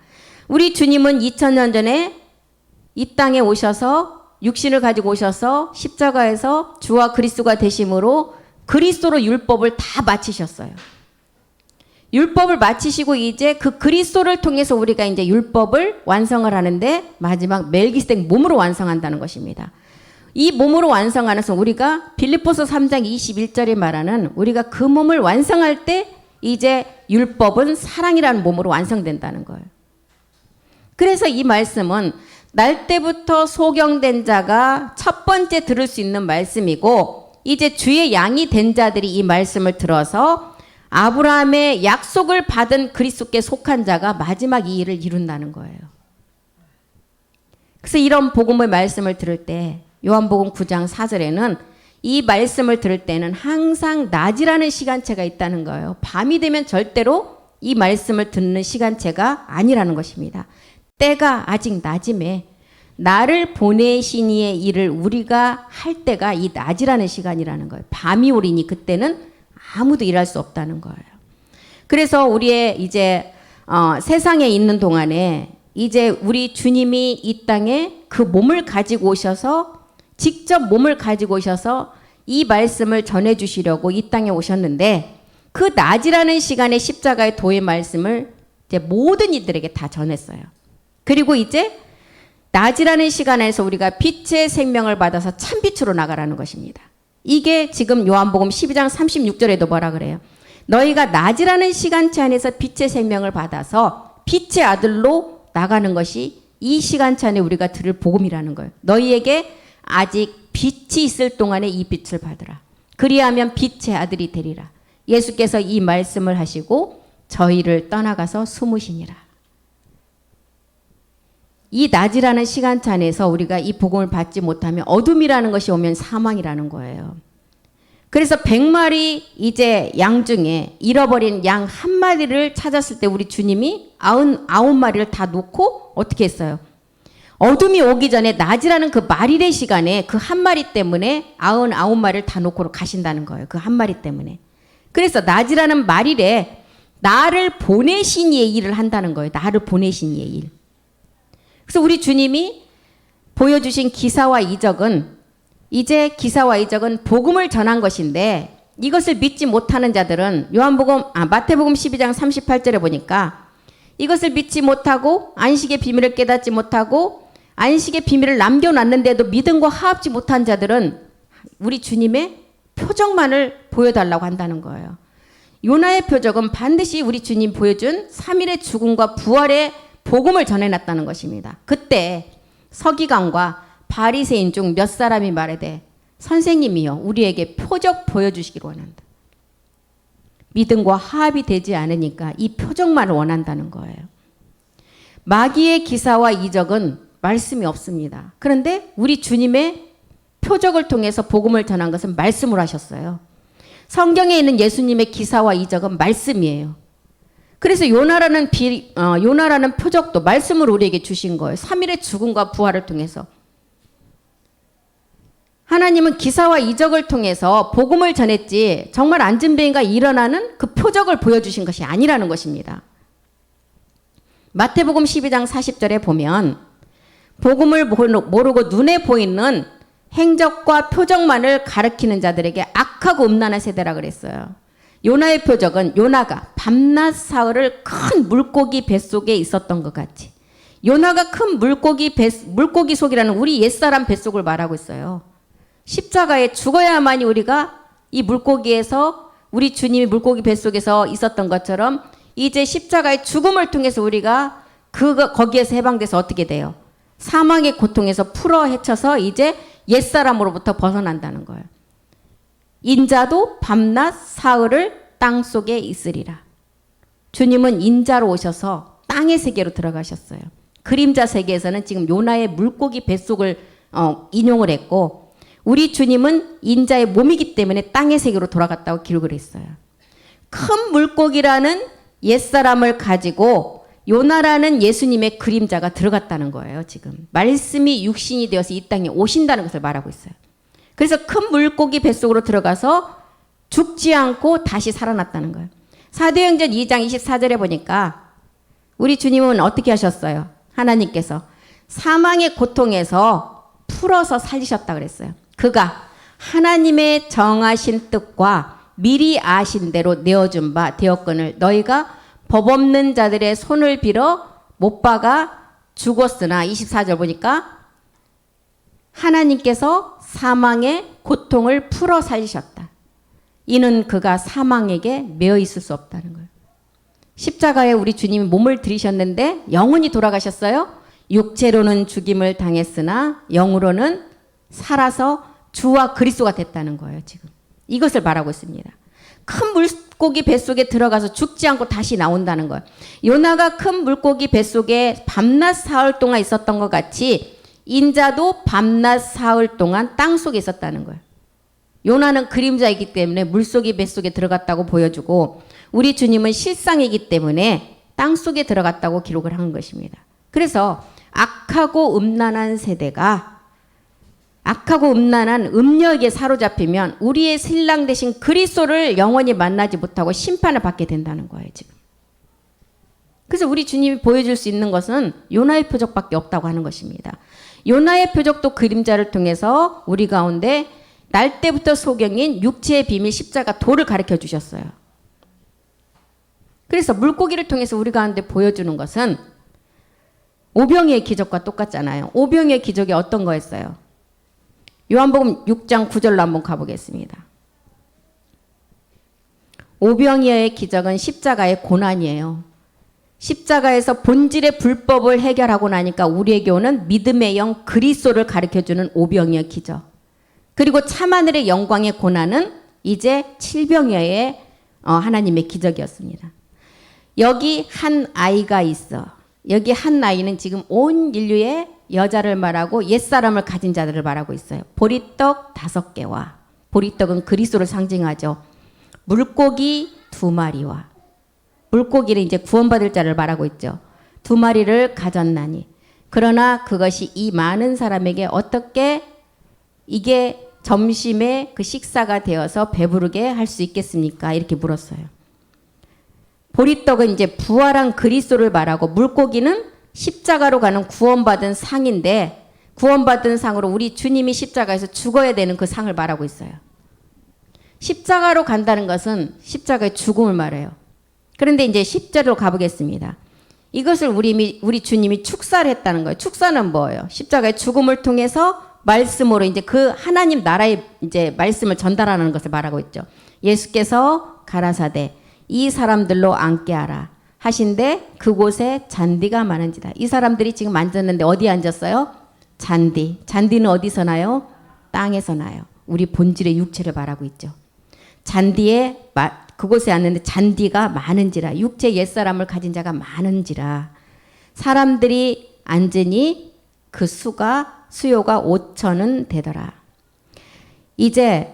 우리 주님은 2000년 전에 이 땅에 오셔서 육신을 가지고 오셔서 십자가에서 주와 그리스도가 되심으로 그리스도로 율법을 다 마치셨어요. 율법을 마치시고 이제 그 그리스도를 통해서 우리가 이제 율법을 완성을 하는데 마지막 멜기세덱 몸으로 완성한다는 것입니다. 이 몸으로 완성하면서 우리가 빌립보서 3장 21절에 말하는 우리가 그 몸을 완성할 때 이제 율법은 사랑이라는 몸으로 완성된다는 거예요. 그래서 이 말씀은 날 때부터 소경된 자가 첫 번째 들을 수 있는 말씀이고 이제 주의 양이 된 자들이 이 말씀을 들어서 아브라함의 약속을 받은 그리스도께 속한 자가 마지막 이 일을 이룬다는 거예요. 그래서 이런 복음의 말씀을 들을 때 요한복음 9장 4절에는 이 말씀을 들을 때는 항상 낮이라는 시간체가 있다는 거예요. 밤이 되면 절대로 이 말씀을 듣는 시간체가 아니라는 것입니다. 때가 아직 낮임에 나를 보내신 이의 일을 우리가 할 때가 이 낮이라는 시간이라는 거예요. 밤이 오리니 그때는 아무도 일할 수 없다는 거예요. 그래서 우리의 이제 세상에 있는 동안에 이제 우리 주님이 이 땅에 그 몸을 가지고 오셔서 직접 몸을 가지고 오셔서 이 말씀을 전해주시려고 이 땅에 오셨는데 그 낮이라는 시간에 십자가의 도의 말씀을 이제 모든 이들에게 다 전했어요. 그리고 이제 낮이라는 시간에서 우리가 빛의 생명을 받아서 참빛으로 나가라는 것입니다. 이게 지금 요한복음 12장 36절에도 뭐라 그래요? 너희가 낮이라는 시간체 안에서 빛의 생명을 받아서 빛의 아들로 나가는 것이 이 시간체 안에 우리가 들을 복음이라는 거예요. 너희에게 아직 빛이 있을 동안에 이 빛을 받으라. 그리하면 빛의 아들이 되리라. 예수께서 이 말씀을 하시고 저희를 떠나가서 숨으시니라. 이 낮이라는 시간차 안에서 우리가 이 복음을 받지 못하면 어둠이라는 것이 오면 사망이라는 거예요. 그래서 100마리 이제 양 중에 잃어버린 양 한 마리를 찾았을 때 우리 주님이 99마리를 다 놓고 어떻게 했어요? 어둠이 오기 전에 낮이라는 그 말일의 시간에 그 한 마리 때문에 99마리를 다 놓고 가신다는 거예요. 그 한 마리 때문에. 그래서 낮이라는 말일에 나를 보내신 이의 일을 한다는 거예요. 나를 보내신 이의 일. 그래서 우리 주님이 보여주신 기사와 이적은 이제 기사와 이적은 복음을 전한 것인데 이것을 믿지 못하는 자들은 마태복음 12장 38절에 보니까 이것을 믿지 못하고 안식의 비밀을 깨닫지 못하고 안식의 비밀을 남겨놨는데도 믿음과 화합지 못한 자들은 우리 주님의 표적만을 보여달라고 한다는 거예요. 요나의 표적은 반드시 우리 주님 보여준 3일의 죽음과 부활의 복음을 전해놨다는 것입니다. 그때 서기관과 바리새인 중 몇 사람이 말하되 선생님이여 우리에게 표적 보여주시기를 원한다. 믿음과 화합이 되지 않으니까 이 표적만을 원한다는 거예요. 마귀의 기사와 이적은 말씀이 없습니다. 그런데 우리 주님의 표적을 통해서 복음을 전한 것은 말씀으로 하셨어요. 성경에 있는 예수님의 기사와 이적은 말씀이에요. 그래서 요나라는 표적도 말씀으로 우리에게 주신 거예요. 3일의 죽음과 부활을 통해서. 하나님은 기사와 이적을 통해서 복음을 전했지 정말 안진뱅이가 일어나는 그 표적을 보여주신 것이 아니라는 것입니다. 마태복음 12장 40절에 보면 복음을 모르고 눈에 보이는 행적과 표적만을 가리키는 자들에게 악하고 음란한 세대라 그랬어요. 요나의 표적은 요나가 밤낮 사흘을 큰 물고기 뱃속에 있었던 것 같이 요나가 큰 물고기 속이라는 우리 옛사람 뱃속을 말하고 있어요. 십자가에 죽어야만이 우리가 이 물고기에서 우리 주님이 물고기 뱃속에서 있었던 것처럼 이제 십자가의 죽음을 통해서 우리가 거기에서 해방돼서 어떻게 돼요? 사망의 고통에서 풀어 헤쳐서 이제 옛사람으로부터 벗어난다는 거예요. 인자도 밤낮 사흘을 땅 속에 있으리라. 주님은 인자로 오셔서 땅의 세계로 들어가셨어요. 그림자 세계에서는 지금 요나의 물고기 뱃속을 인용을 했고 우리 주님은 인자의 몸이기 때문에 땅의 세계로 돌아갔다고 기록을 했어요. 큰 물고기라는 옛사람을 가지고 요나라는 예수님의 그림자가 들어갔다는 거예요. 지금 말씀이 육신이 되어서 이 땅에 오신다는 것을 말하고 있어요. 그래서 큰 물고기 뱃속으로 들어가서 죽지 않고 다시 살아났다는 거예요. 사도행전 2장 24절에 보니까 우리 주님은 어떻게 하셨어요? 하나님께서 사망의 고통에서 풀어서 살리셨다 그랬어요. 그가 하나님의 정하신 뜻과 미리 아신 대로 내어준 바 되었거늘 너희가 법 없는 자들의 손을 빌어 못 박아 죽었으나 24절 보니까 하나님께서 사망의 고통을 풀어 살리셨다. 이는 그가 사망에게 매어 있을 수 없다는 거예요. 십자가에 우리 주님이 몸을 들이셨는데 영원히 돌아가셨어요. 육체로는 죽임을 당했으나 영으로는 살아서 주와 그리스도가 됐다는 거예요. 지금 이것을 말하고 있습니다. 큰 물고기 뱃속에 들어가서 죽지 않고 다시 나온다는 거예요. 요나가 큰 물고기 뱃속에 밤낮 사흘 동안 있었던 것 같이 인자도 밤낮 사흘 동안 땅속에 있었다는 거예요. 요나는 그림자이기 때문에 물속이 뱃속에 들어갔다고 보여주고 우리 주님은 실상이기 때문에 땅속에 들어갔다고 기록을 한 것입니다. 그래서 악하고 음란한 세대가 악하고 음란한 음녀에게 사로잡히면 우리의 신랑 대신 그리스도를 영원히 만나지 못하고 심판을 받게 된다는 거예요. 지금. 그래서 우리 주님이 보여줄 수 있는 것은 요나의 표적밖에 없다고 하는 것입니다. 요나의 표적도 그림자를 통해서 우리 가운데 날 때부터 소경인 육체의 비밀 십자가 도를 가르쳐 주셨어요. 그래서 물고기를 통해서 우리 가운데 보여주는 것은 오병이의 기적과 똑같잖아요. 오병이의 기적이 어떤 거였어요? 요한복음 6장 9절로 한번 가보겠습니다. 오병이어의 기적은 십자가의 고난이에요. 십자가에서 본질의 불법을 해결하고 나니까 우리에게 오는 믿음의 영 그리스도를 가르쳐주는 오병이어 기적. 그리고 참하늘의 영광의 고난은 이제 칠병이어의 하나님의 기적이었습니다. 여기 한 아이가 있어. 여기 한 아이는 지금 온 인류의 여자를 말하고 옛사람을 가진 자들을 말하고 있어요. 보리떡 5개와 보리떡은 그리스도를 상징하죠. 물고기 2마리와 물고기를 이제 구원받을 자를 말하고 있죠. 2마리를 가졌나니 그러나 그것이 이 많은 사람에게 어떻게 이게 점심에 그 식사가 되어서 배부르게 할 수 있겠습니까? 이렇게 물었어요. 보리떡은 이제 부활한 그리스도를 말하고 물고기는 십자가로 가는 구원받은 상인데 구원받은 상으로 우리 주님이 십자가에서 죽어야 되는 그 상을 말하고 있어요. 십자가로 간다는 것은 십자가의 죽음을 말해요. 그런데 이제 10절로 가보겠습니다. 이것을 우리 주님이 축사를 했다는 거예요. 축사는 뭐예요? 십자가의 죽음을 통해서 말씀으로 이제 그 하나님 나라의 이제 말씀을 전달하는 것을 말하고 있죠. 예수께서 가라사대 이 사람들로 앉게 하라 하신데 그곳에 잔디가 많은지다. 이 사람들이 지금 앉았는데 어디에 앉았어요? 잔디. 잔디는 어디서 나요? 땅에서 나요. 우리 본질의 육체를 말하고 있죠. 잔디에 그곳에 앉는데 잔디가 많은지라 육체 옛사람을 가진 자가 많은지라 사람들이 앉으니 그 수요가 5천은 되더라. 이제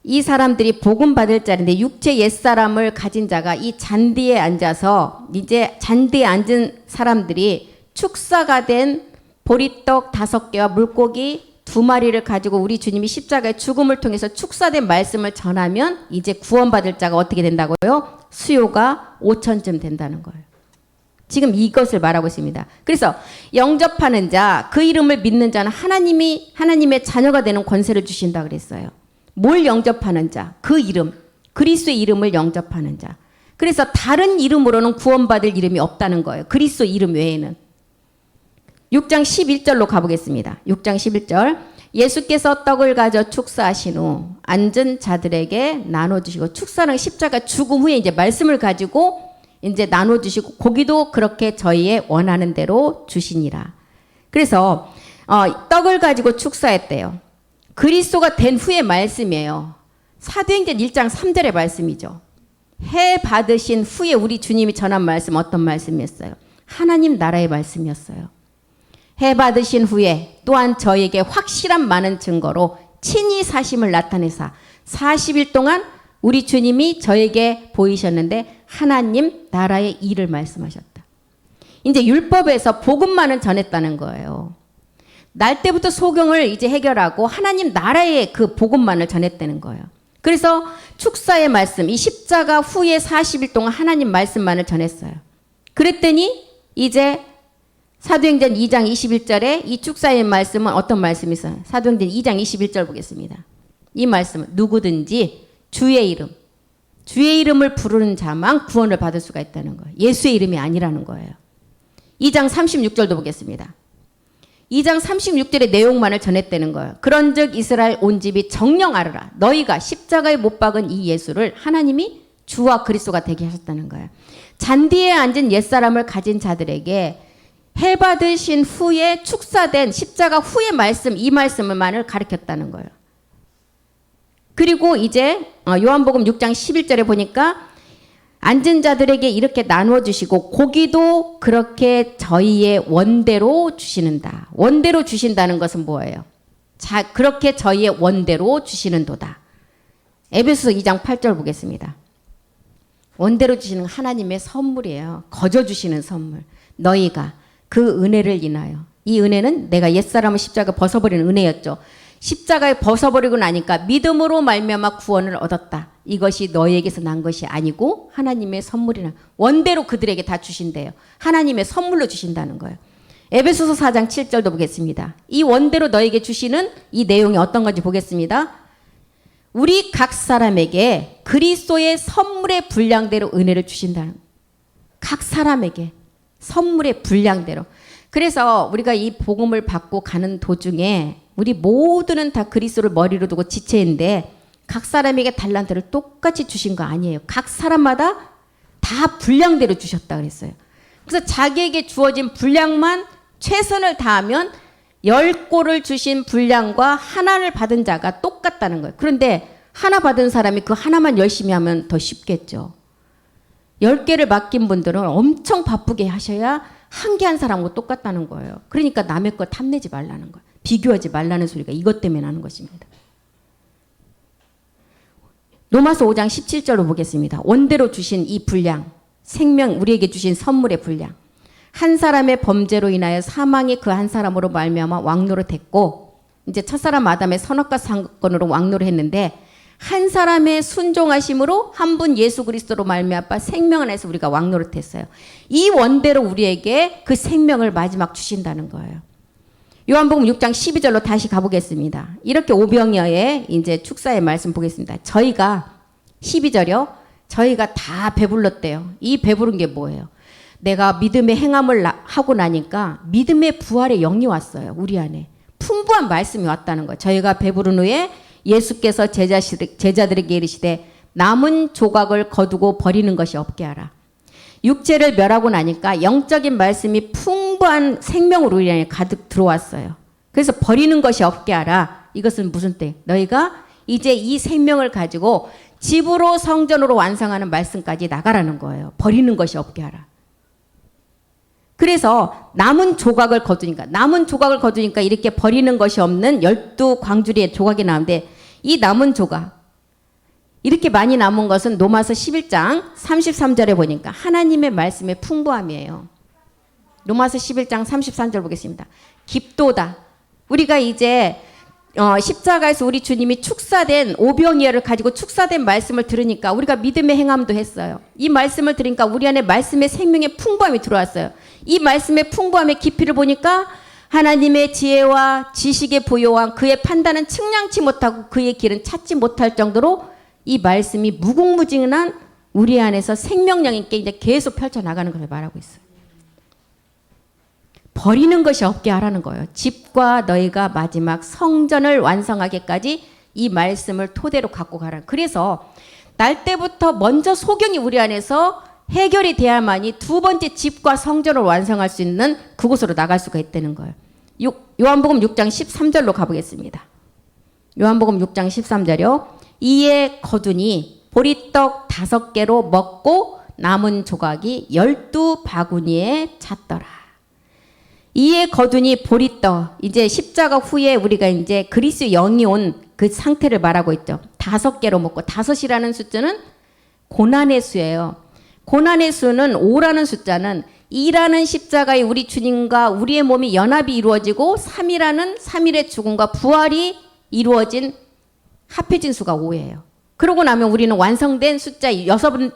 이 사람들이 복음 받을 자리인데 육체 옛사람을 가진 자가 이 잔디에 앉아서 이제 잔디에 앉은 사람들이 축사가 된 보리떡 5개와 물고기 2마리를 가지고 우리 주님이 십자가의 죽음을 통해서 축사된 말씀을 전하면 이제 구원받을 자가 어떻게 된다고요? 수요가 5천쯤 된다는 거예요. 지금 이것을 말하고 있습니다. 그래서 영접하는 자, 그 이름을 믿는 자는 하나님의 자녀가 되는 권세를 주신다 그랬어요. 뭘 영접하는 자? 그 이름, 그리스도의 이름을 영접하는 자. 그래서 다른 이름으로는 구원받을 이름이 없다는 거예요. 그리스도 이름 외에는. 6장 11절로 가보겠습니다. 6장 11절. 예수께서 떡을 가져 축사하신 후 앉은 자들에게 나눠주시고 축사는 십자가 죽음 후에 이제 말씀을 가지고 이제 나눠주시고 고기도 그렇게 저희의 원하는 대로 주시니라. 그래서 떡을 가지고 축사했대요. 그리스도가 된 후의 말씀이에요. 사도행전 1장 3절의 말씀이죠. 해 받으신 후에 우리 주님이 전한 말씀 어떤 말씀이었어요? 하나님 나라의 말씀이었어요. 해 받으신 후에 또한 저에게 확실한 많은 증거로 친히 사심을 나타내사 40일 동안 우리 주님이 저에게 보이셨는데 하나님 나라의 일을 말씀하셨다. 이제 율법에서 복음만을 전했다는 거예요. 날 때부터 소경을 이제 해결하고 하나님 나라의 그 복음만을 전했다는 거예요. 그래서 축사의 말씀, 이 십자가 후에 40일 동안 하나님 말씀만을 전했어요. 그랬더니 이제 사도행전 2장 21절에 이 축사의 말씀은 어떤 말씀이 있어요? 사도행전 2장 21절 보겠습니다. 이 말씀은 누구든지 주의 이름을 부르는 자만 구원을 받을 수가 있다는 거예요. 예수의 이름이 아니라는 거예요. 2장 36절도 보겠습니다. 2장 36절의 내용만을 전했다는 거예요. 그런즉 이스라엘 온 집이 정령 알으라. 너희가 십자가에 못 박은 이 예수를 하나님이 주와 그리스도가 되게 하셨다는 거예요. 잔디에 앉은 옛사람을 가진 자들에게 해 받으신 후에 축사된 십자가 후의 말씀, 이 말씀만을 가르쳤다는 거예요. 그리고 이제 요한복음 6장 11절에 보니까 앉은 자들에게 이렇게 나누어 주시고 고기도 그렇게 저희의 원대로 주시는다. 원대로 주신다는 것은 뭐예요? 자, 그렇게 저희의 원대로 주시는도다. 에베소서 2장 8절 보겠습니다. 원대로 주시는 하나님의 선물이에요. 거저 주시는 선물. 너희가 그 은혜를 인하여, 이 은혜는 내가 옛사람을 십자가 벗어버리는 은혜였죠. 십자가에 벗어버리고 나니까 믿음으로 말미암아 구원을 얻었다. 이것이 너희에게서 난 것이 아니고 하나님의 선물이라. 원대로 그들에게 다 주신대요. 하나님의 선물로 주신다는 거예요. 에베소서 4장 7절도 보겠습니다. 이 원대로 너에게 주시는 이 내용이 어떤 건지 보겠습니다. 우리 각 사람에게 그리스도의 선물의 분량대로 은혜를 주신다는, 각 사람에게 선물의 분량대로. 그래서 우리가 이 복음을 받고 가는 도중에 우리 모두는 다 그리스도를 머리로 두고 지체인데 각 사람에게 달란트를 똑같이 주신 거 아니에요. 각 사람마다 다 분량대로 주셨다 그랬어요. 그래서 자기에게 주어진 분량만 최선을 다하면 10골을 주신 분량과 하나를 받은 자가 똑같다는 거예요. 그런데 하나 받은 사람이 그 하나만 열심히 하면 더 쉽겠죠. 10개를 맡긴 분들은 엄청 바쁘게 하셔야 한 개 한 사람하고 똑같다는 거예요. 그러니까 남의 거 탐내지 말라는 거예요. 비교하지 말라는 소리가 이것 때문에 나는 것입니다. 로마서 5장 17절로 보겠습니다. 원대로 주신 이 분량, 생명 우리에게 주신 선물의 분량. 한 사람의 범죄로 인하여 사망이 그 한 사람으로 말미암아 왕노릇했고, 이제 첫사람 아담의 선악과 사건으로 왕노릇했는데 한 사람의 순종하심으로 한 분 예수 그리스도로 말미암아 생명 안에서 우리가 왕노릇했어요. 이 원대로 우리에게 그 생명을 마지막 주신다는 거예요. 요한복음 6장 12절로 다시 가보겠습니다. 이렇게 오병이어의 이제 축사의 말씀 보겠습니다. 저희가 12절이요. 저희가 다 배불렀대요. 이 배부른 게 뭐예요? 내가 믿음의 행함을 하고 나니까 믿음의 부활의 영이 왔어요. 우리 안에. 풍부한 말씀이 왔다는 거예요. 저희가 배부른 후에 예수께서 제자들에게 이르시되 남은 조각을 거두고 버리는 것이 없게 하라. 육체를 멸하고 나니까 영적인 말씀이 풍부한 생명으로 우리 안에 가득 들어왔어요. 그래서 버리는 것이 없게 하라. 이것은 무슨 뜻? 너희가 이제 이 생명을 가지고 집으로 성전으로 완성하는 말씀까지 나가라는 거예요. 버리는 것이 없게 하라. 그래서 남은 조각을 거두니까 이렇게 버리는 것이 없는 12광주리의 조각이 나오는데 이 남은 조각, 이렇게 많이 남은 것은 로마서 11장 33절에 보니까 하나님의 말씀의 풍부함이에요. 로마서 11장 33절 보겠습니다. 깊도다. 우리가 이제 십자가에서 우리 주님이 축사된 오병이어를 가지고 축사된 말씀을 들으니까 우리가 믿음의 행함도 했어요. 이 말씀을 들으니까 우리 안에 말씀의 생명의 풍부함이 들어왔어요. 이 말씀의 풍부함의 깊이를 보니까 하나님의 지혜와 지식의 보요와 그의 판단은 측량치 못하고 그의 길은 찾지 못할 정도로 이 말씀이 무궁무진한 우리 안에서 생명력 있게 이제 계속 펼쳐나가는 것을 말하고 있어요. 버리는 것이 없게 하라는 거예요. 집과 너희가 마지막 성전을 완성하기까지 이 말씀을 토대로 갖고 가라. 그래서 날 때부터 먼저 소경이 우리 안에서 해결이 돼야만이 두 번째 집과 성전을 완성할 수 있는 그곳으로 나갈 수가 있다는 거예요. 요한복음 6장 13절로 가보겠습니다. 요한복음 6장 13절이요. 이에 거두니 보리떡 5개로 먹고 남은 조각이 12바구니에 찼더라. 이에 거두니 보리떡, 이제 십자가 후에 우리가 이제 그리스도 영이 온 그 상태를 말하고 있죠. 5개로 먹고, 5이라는 숫자는 고난의 수예요. 고난의 수는 5라는 숫자는 2라는 십자가에 우리 주님과 우리의 몸이 연합이 이루어지고 3이라는 3일의 죽음과 부활이 이루어진 합해진 수가 5예요. 그러고 나면 우리는 완성된 숫자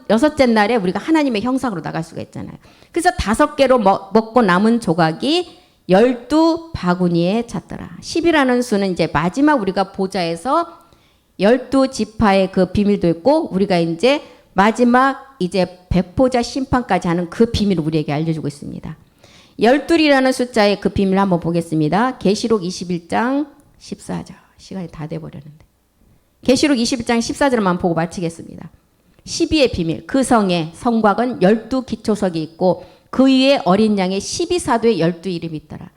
여섯째 날에 우리가 하나님의 형상으로 나갈 수가 있잖아요. 그래서 5개로 먹고 남은 조각이 12바구니에 찼더라. 10이라는 수는 이제 마지막 우리가 보좌에서 12지파의 그 비밀도 있고 우리가 이제 마지막 이제 백보자 심판까지 하는 그 비밀을 우리에게 알려주고 있습니다. 12이라는 숫자의 그 비밀을 한번 보겠습니다. 계시록 21장 14절. 시간이 다 돼버렸는데. 계시록 21장 14절만 보고 마치겠습니다. 12의 비밀. 그 성에 성곽은 12기초석이 있고 그 위에 어린 양의 12사도의 12이름이 있더라.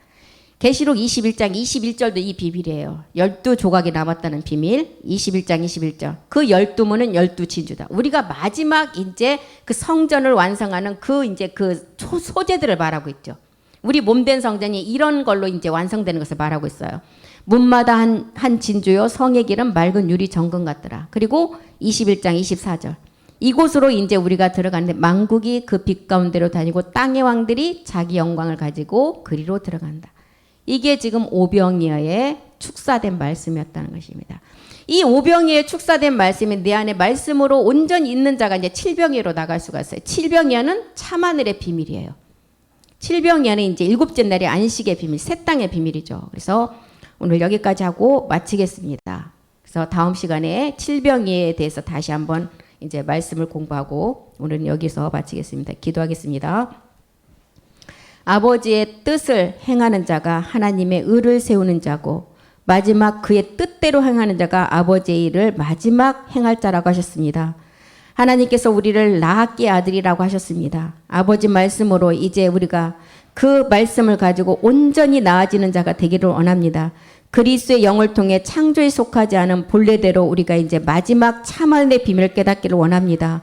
계시록 21장 21절도 이 비밀이에요. 12조각이 남았다는 비밀. 21장 21절. 그 12문은 12진주다. 우리가 마지막 이제 그 성전을 완성하는 그 이제 그 소재들을 말하고 있죠. 우리 몸된 성전이 이런 걸로 이제 완성되는 것을 말하고 있어요. 문마다 한 진주요 성의 길은 맑은 유리 정금 같더라. 그리고 21장 24절. 이곳으로 이제 우리가 들어가는데 만국이 그 빛 가운데로 다니고 땅의 왕들이 자기 영광을 가지고 그리로 들어간다. 이게 지금 오병이어의 축사된 말씀이었다는 것입니다. 이 오병이어의 축사된 말씀이 내 안에 말씀으로 온전히 있는 자가 이제 칠병이어로 나갈 수가 있어요. 칠병이어는 참하늘의 비밀이에요. 칠병이어는 이제 7째 날의 안식의 비밀, 새 땅의 비밀이죠. 그래서 오늘 여기까지 하고 마치겠습니다. 그래서 다음 시간에 칠병이에 대해서 다시 한번 이제 말씀을 공부하고 오늘은 여기서 마치겠습니다. 기도하겠습니다. 아버지의 뜻을 행하는 자가 하나님의 의를 세우는 자고 마지막 그의 뜻대로 행하는 자가 아버지의 일을 마지막 행할 자라고 하셨습니다. 하나님께서 우리를 나학기의 아들이라고 하셨습니다. 아버지 말씀으로 이제 우리가 그 말씀을 가지고 온전히 나아지는 자가 되기를 원합니다. 그리스도의 영을 통해 창조에 속하지 않은 본래대로 우리가 이제 마지막 참하늘의 비밀을 깨닫기를 원합니다.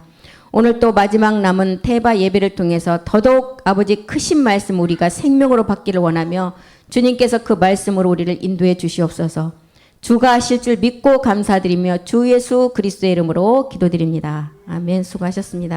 오늘 또 마지막 남은 태바 예배를 통해서 더더욱 아버지 크신 말씀 우리가 생명으로 받기를 원하며 주님께서 그 말씀으로 우리를 인도해 주시옵소서. 주가 하실 줄 믿고 감사드리며 주 예수 그리스도의 이름으로 기도드립니다. 아멘. 수고하셨습니다.